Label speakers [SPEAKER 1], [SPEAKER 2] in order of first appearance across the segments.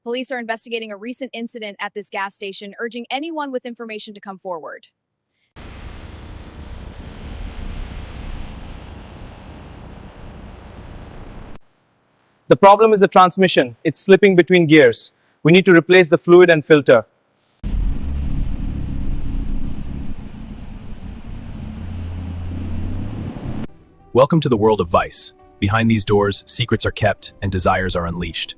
[SPEAKER 1] Police are investigating a recent incident at this gas station, urging anyone with information to come forward.
[SPEAKER 2] The problem is the transmission. It's slipping between gears. We need to replace the fluid and filter.
[SPEAKER 3] Welcome to the world of vice. Behind these doors, secrets are kept and desires are unleashed.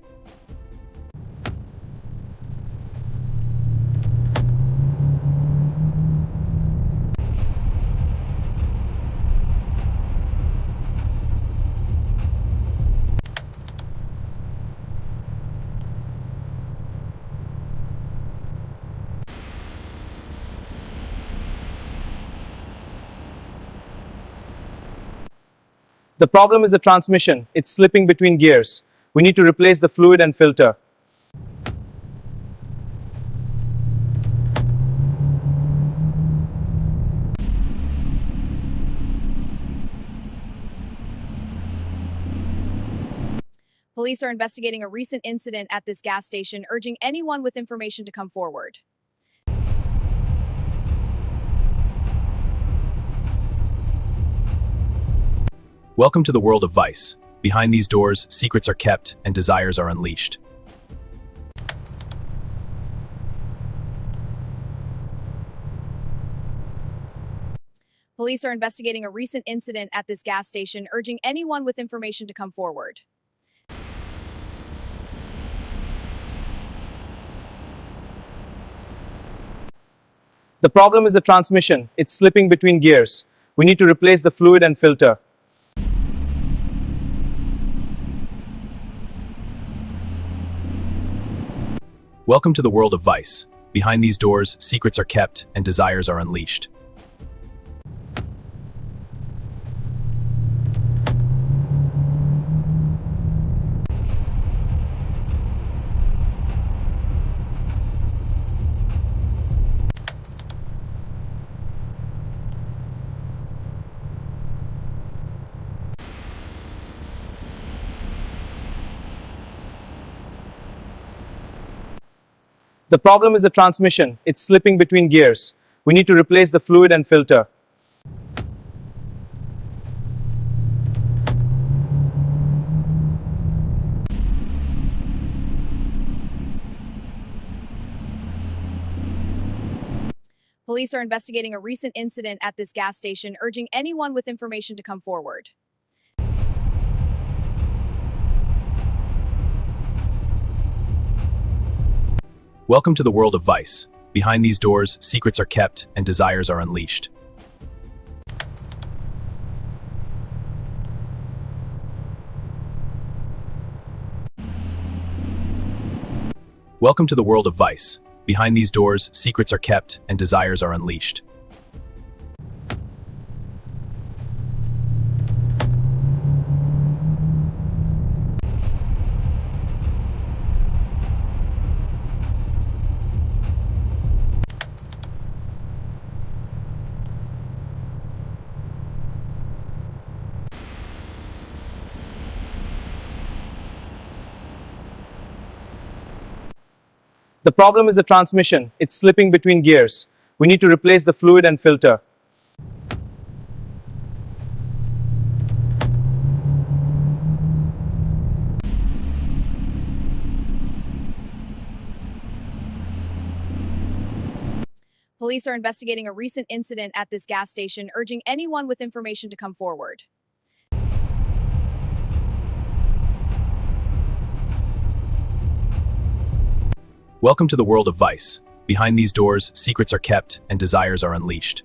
[SPEAKER 2] The problem is the transmission. It's slipping between gears. We need to replace the fluid and filter.
[SPEAKER 1] Police are investigating a recent incident at this gas station, urging anyone with information to come forward.
[SPEAKER 3] Welcome to the world of vice. Behind these doors, secrets are kept and desires are unleashed.
[SPEAKER 1] Police are investigating a recent incident at this gas station, urging anyone with information to come forward.
[SPEAKER 2] The problem is the transmission. It's slipping between gears. We need to replace the fluid and filter.
[SPEAKER 3] Welcome to the world of vice. Behind these doors, secrets are kept and desires are unleashed.
[SPEAKER 2] The problem is the transmission. It's slipping between gears. We need to replace the fluid and filter.
[SPEAKER 1] Police are investigating a recent incident at this gas station, urging anyone with information to come forward.
[SPEAKER 3] Welcome to the world of vice. Behind these doors, secrets are kept and desires are unleashed. Welcome to the world of vice. Behind these doors, secrets are kept and desires are unleashed.
[SPEAKER 2] The problem is the transmission. It's slipping between gears. We need to replace the fluid and filter.
[SPEAKER 1] Police are investigating a recent incident at this gas station, urging anyone with information to come forward.
[SPEAKER 3] Welcome to the world of vice. Behind these doors, secrets are kept and desires are unleashed.